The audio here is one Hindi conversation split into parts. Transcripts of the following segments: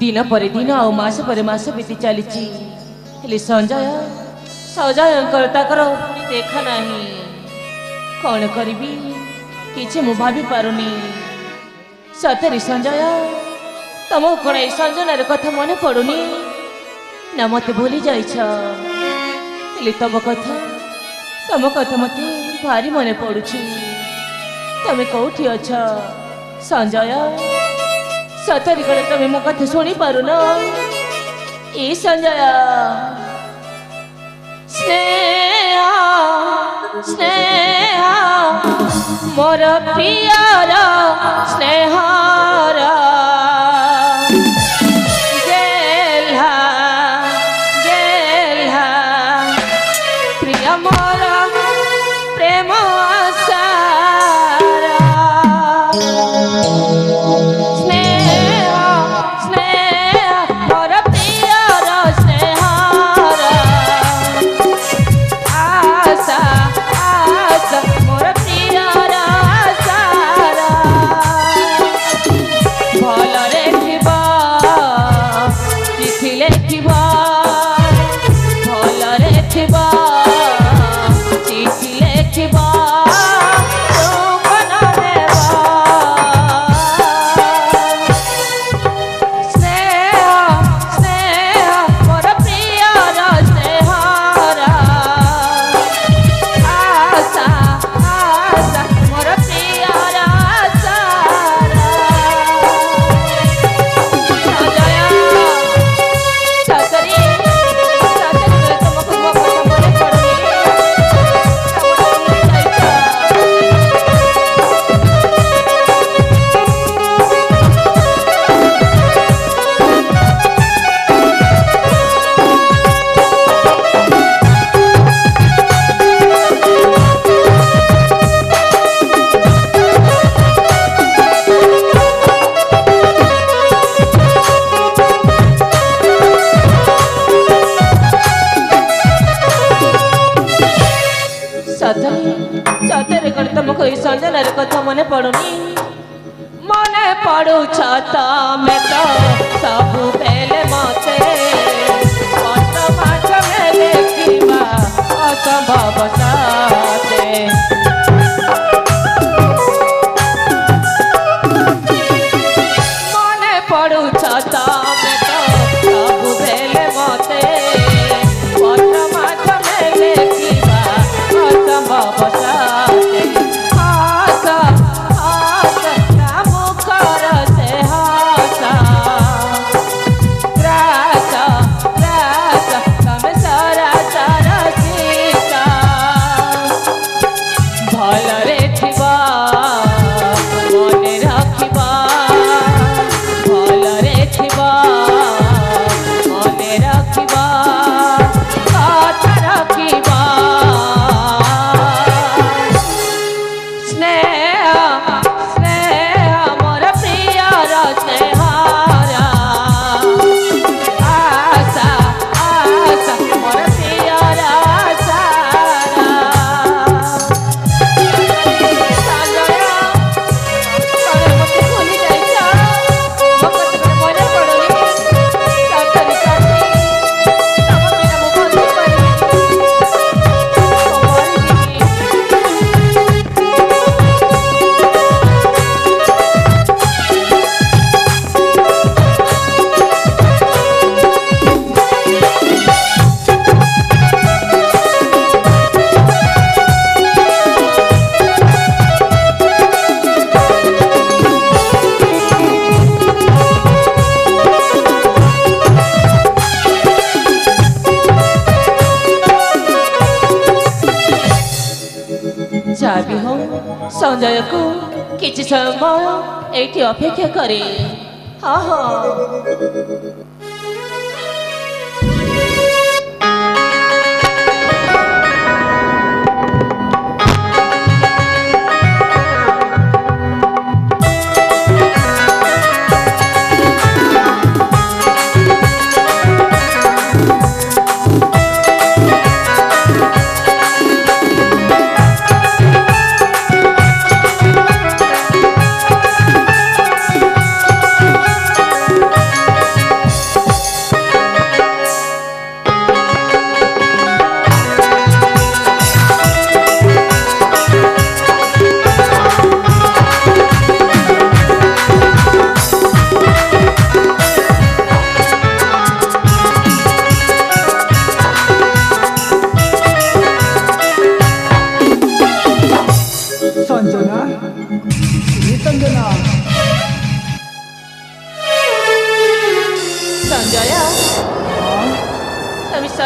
दिन पर दिन आ मास पर मास बीती चली संजय सजय देखा नहीं कौन करी किसी मु भाभी पारुनी सतरी संजय तुम कौन ये संजनार कथा मन पड़ुनी ना मत भूली जाइल तुम कथा मत भारी मन पड़ुची तुम कौटी अछ संजय सतरी कड़े तुम मो कथा शुणी पारुन ए संजय स्नेहा स्नेहा मोर प्रियर स्नेहार गेल्हा गेल्हा प्रिय मोर प्रेम सारा स्नेहा स्नेहा मोर प्रियर स्नेहार आशा आशा मोर प्रियर सारा भलरे थिबा चिठी लेखिबा भलरे थिबा चिठी लेखिबा संजनार कथा मन पड़ुनी मन पड़ू तमें तो सब बेले मते देखा असंभव साथे मन पड़ू तमें तो सब बेले मते देखा असंभव साथे संजय को किसी समय एठी अपेक्षा करे हाँ हाँ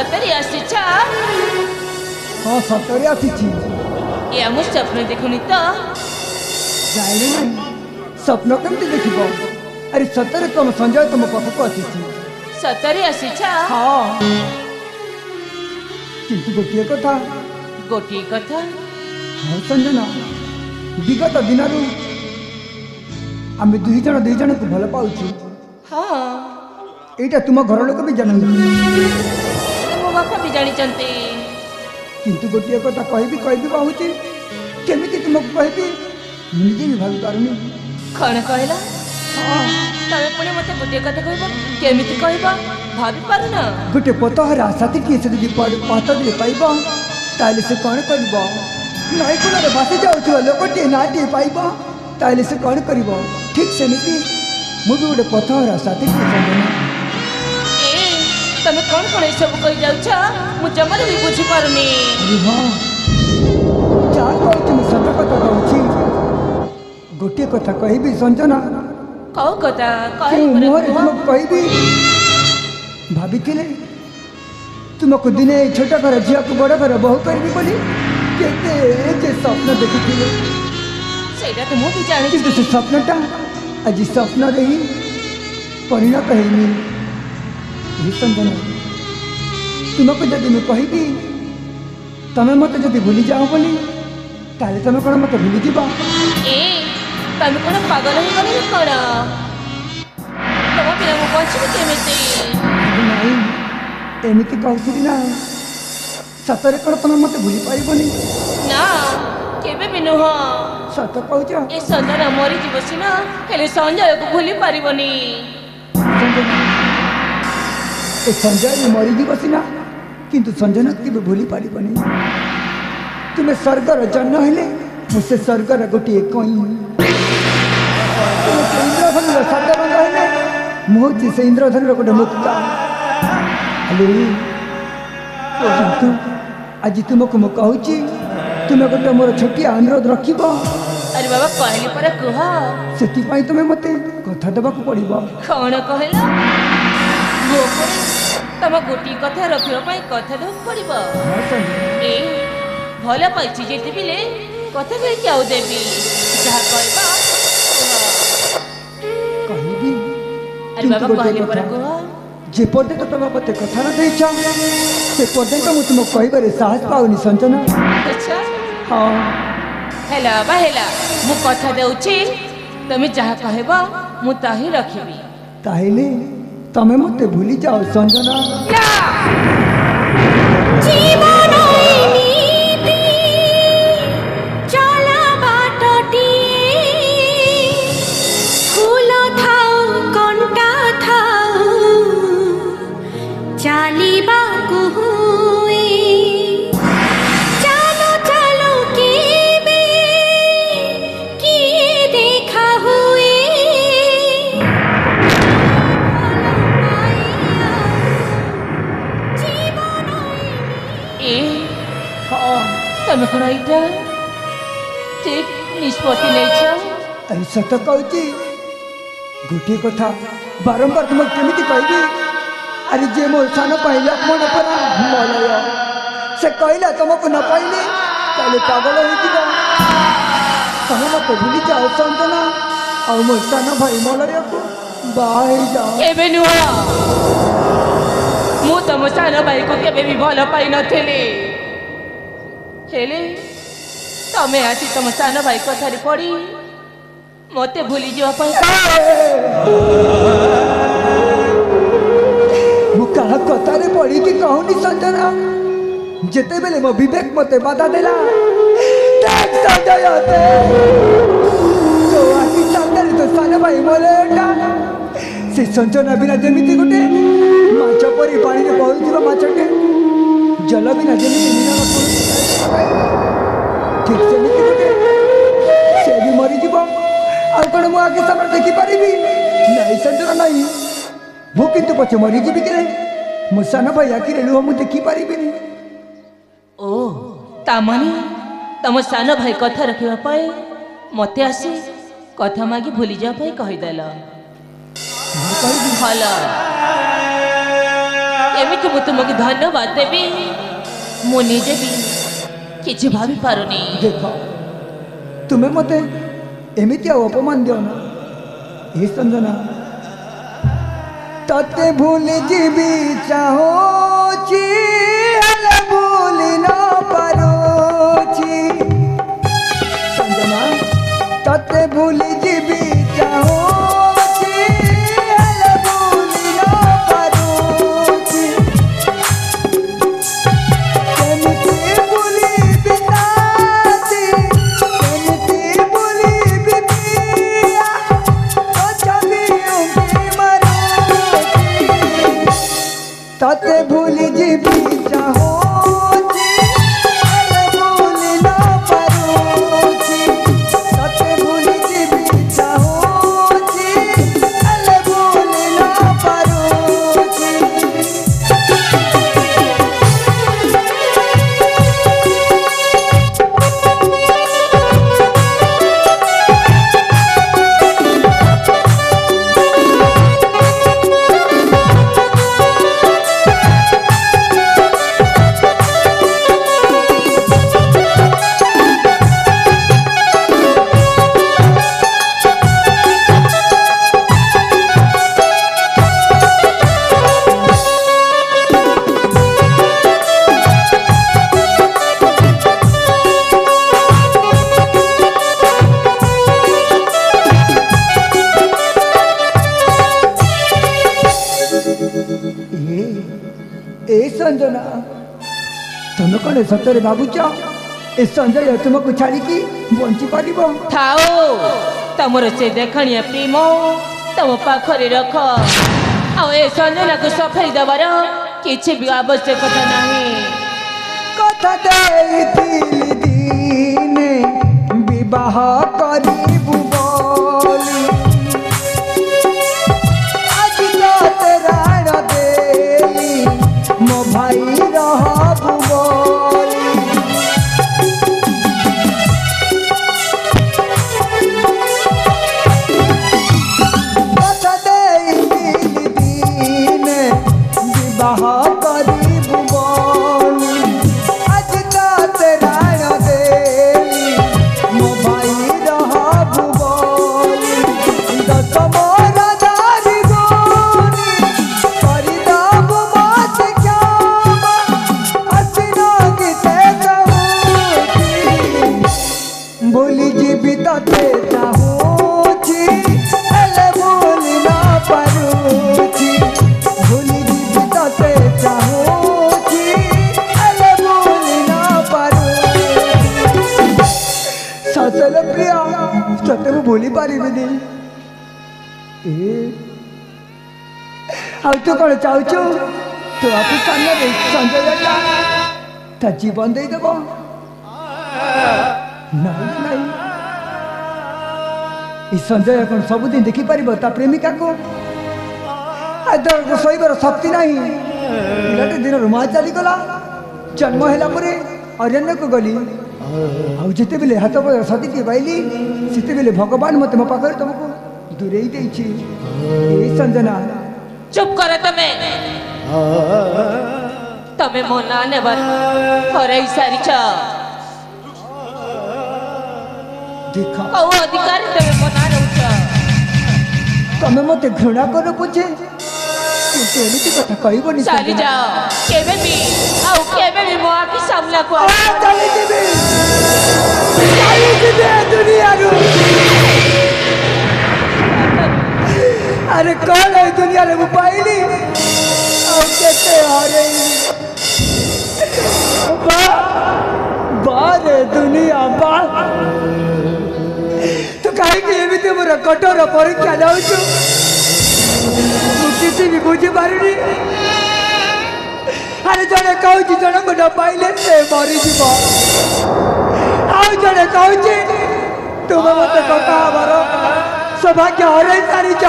सतरी आसीछ हाँ सतरे आसी या मु स्वप्न देखुनी तो जाइले नहीं स्वप्न केमती देखिब अरे सतरे तुम संजय तुम पाखक आसी सतरी आसीछ हाँ किंतु गोटे कथा गोटी कथा हाँ संजना विगत दिन आम दुई जन को भल पाऊँ हाँ यहाँ तुम घर लोक भी जान मो बापा भी जानी किंतु गोटे कथा कह पाऊँ केमी तुमको कहबी मुझे भी भावी पारुनी कौन कहला हाँ तमे पुणी मते गोटे कथा कहबो केमिति कहबो भाबी पारुन गोटे पतहर आशाती किए से यदि पातरे पाइब ताले से कौन कर नई कूल भासी जाऊ लोकटे नाटे पाइब ताले से कौन कर ठीक सेमती मुझे गोटे पतहर आशाती संजना ए तमे कौन कौन ए सब कहि जाउछ मु जमर भी बुझी पारुनी अरे हाँ चार कहूँ मुझे सत कथा कहूँ गोटे कथा कहबी संजना कौ कथा कहि मुहर तुमको कहबी भाभी तुमको दिने छोट घर झील को बड़ घर बहु करी बोली केते स्वप्न देखी सेटा तो मु भी जानी किंतु से स्वप्नटा आज स्वप्न रे ही परिणत होनी संजना तुमको जब मैं कहबी तमें मत जब भूली जाओ बोली ताले तमें कौन मत भूली जीवा ए तमे कौन पागल हो गले कौन तम पिला मु बचिबी केमिति नहीं एमती कहती ना सतरे कौन तुम मत भूली पारबनी ना केबे भी नुह सत कहच ए संजना मरी जीव सीना हेले संजय को भूली पारिबनी ए संजय मरी जीव सीना किंतु संजना के भूली पारबनी तुम्हें स्वर्गर जन्म हेले मुझे स्वर्गर गोटे कई इंद्रधन सतरंग हेले मुझे से इंद्रधन गोटे मुक्ता किंतु आज तुमको मु कहूँ तुम्हें गोटे मोर छोटिया अनुरोध रख अरे बाबा कहली पर कह से तुम्हें मत कथा देवा पड़ो कौन कहला मो तम गोटी कथा रखा कथा देवा पड़ो ए भल पाई जेते बिले कथा कही आउ देवी जहाँ कहबा कहबी अरे बाबा कहली पर कह जे पर्यंत तुम मत कथा न देछ से पर्यंत मुझे तुमको कहबारे साहस पाऊनी संजना अच्छा हाँ हेला बा हेला मु कथा देउछि तमे जहाँ कहबा मु ताही रखिबी ताहिले तमे मत भूली जाओ संजना जीवन नीति चला बाटटी फूल थाउ कंटा थाउ चालिबा कुहुए चलो चलो केबे किए देखा हुए ए तमे कोन आइटा ठीक निष्पत्ति नै छ ऐसा तो कहती गोटे कथा बारंबार तुम केमी कहबी अरे जे मो सान पाई लक्ष्मण परा मलय से कहला तुमको न पाइले ताले पागल हो तुम मत भूली जाओ संजना और मो सान भाई मलय को बाहे जाओ एबे नुह मु तम सान भाई को केबे भी भल पाई नथिली हेले तमे आसी तम सान भाई कथारे पड़ी मते भूली जीवा पाई मु कहा कथारे पड़ी कि कहूनी संजना जेते बेले मो विवेक मते बाधा देला देख संजय ते तो आखि सामने तो सान भाई मलयटा से संजना बिना जेमिति गोटे माछ परी पानी रे बही जीवा माछटे जल बिना जेमिति मीना ठीक सेमिति गोटे से भी मरी जीवा आ कोन मु आगे सामने देखि परिबी नहीं संजना नहीं मु किंतु पछे मरी जीवी के मो सान भाई आखि रे लुह मु देखि परिबिनी ओ तामानी तम सान भाई कथा रखिबा पाए मते आसी कथा मागी भूली जा पाए कहि देला भल केमिति मु तुमको धन्यवाद देवी मु निजे भी किछि भाभी पारुनी। देख तुम्हें मते एमिति अपमान दियो ना ये संजना तते भूल जीवी चाहोची हेले भूली न पारोची संजना तते भूल जीवी चाहोची हेले भूली न पारोची केमिति भूली बिताती केमिति भूली बितिया तो छबियों की मरोची तते भूली जीवी चाहोची हेले भूली न पारोची तते भूली जीवी चाहोची हेले भूली न पारोची ए संजना तुम कौन सतरे भावुच ए संजय तुमको छाड़ी बंची पार थाओ तमर से देखणिया प्रेम तम पाखरे रख आ ए संजना को सफाई दबार किछि भी आवश्यकता नहीं। कथा देइथिली दिने विवाह करिबु बोली आज रात राण देली मो भाई रहबु बोली कथा देइथिली दिने विवाह करिबु बोली आज रात राण देली मो भाई रहबु बोली दस मोर दारी गोरी परिदाब मत क्षमा हसीना गीते कहूची भूली जीवी तते चाहूची हेले भूली ना पारूची भूली जीवी तते चाहूची हेले भूली ना पारूची ससल प्रिया तते मु भूली पारिबिनी ଆଉ ତୁ କ'ଣ ଚାହୁଁଛୁ ତୁ ଆପି ସାମ୍ନାରେ ସଞ୍ଜୟଟା ତା ଜୀବନ ଦେଇଦେବ ନାଇଁ ନାଇଁ ଏ ସଞ୍ଜୟ କ'ଣ ସବୁଦିନ ଦେଖିପାରିବ ତା ପ୍ରେମିକାକୁ ଆଦରକୁ ଶୋଇବାର ଶକ୍ତି ନାହିଁ ପିଲାଟେ ଦିନରୁ ମା ଚାଲିଗଲା ଜନ୍ମ ହେଲା ପରେ ଅରଣ୍ୟକୁ ଗଲି ଆଉ ଯେତେବେଳେ ହାତ ସତୀଟିଏ ପାଇଲି ସେତେବେଳେ ଭଗବାନ ମୋତେ ମୋ ପାଖରେ ତମକୁ ଦୂରେଇ ଦେଇଛି ଏ ସଞ୍ଜନା चुप करो तमे मो ना नेबर हराई सारिछ देखा औ अधिकार तमे मो ना रहउछ तमे मते घृणा करो पुछे किंतु एमिति कथा कहबोनी चली जाओ केबे भी मो आखि सामना को चली जिबे दुनिया रू अरे कौन है दुनिया रे पाइली और केते हरे बारे दुनिया बा तो काहे कि एमिति मोर कठोर परीक्षा जाउछु किसी भी बुझी पारुनी अरे जने कहूँ जन को न पाइले से मरी जीव आउ जने कहूँ तुम मत कथा हमार सौभाग्य हराई सारिच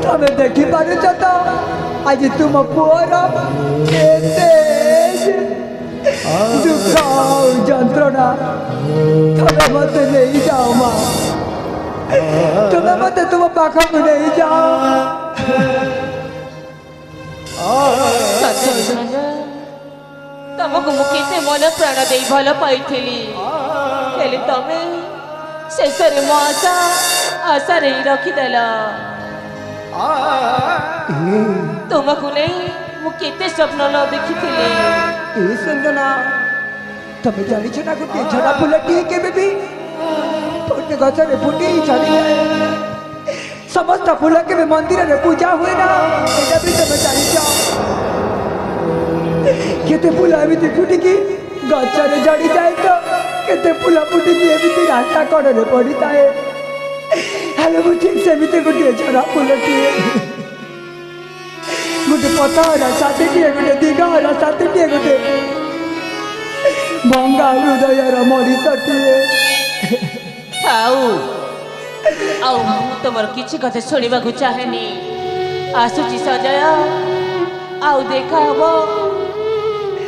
तमे देखी पारुच तो आज तुम पुअर दुख जंत्रणा तुम्हें मत नहीं जाओ माँ, तुम्हें मत तुम पाखा को नहीं जाओ। तुमको मु केते मन प्राण दे भल पाइथिली हेले तमे शेषरे मो आशा आशा रे रखिदेल। तुमको नहीं मु केते स्वप्न न देखिथिली। ए संजना तमें जानी ना गोटे झड़ा फुलटी केबे भी फुटे गछरे फुटी झड़ी जाए, समस्त फूल के मंदिर में पूजा हुए ना, एटा भी तुम जानी केते फूल एमती फुटिकी गछरे झड़ी जाए तो केते फूल फुटिकी एमती रास्ता कड़े पड़ी थाए। हेले मु ठीक सेमती गोटे झड़ा फुलटी गोटे पतरा साथी गोटे दिघार साथी गोटे भंगा हृदयर मरीचटीए थाऊ आउ तुमर किछि कथे सुनिबा को चाहेनी। आसुची सजय आउ देखा हबो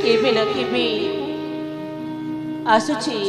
केबे न केबे आसुची।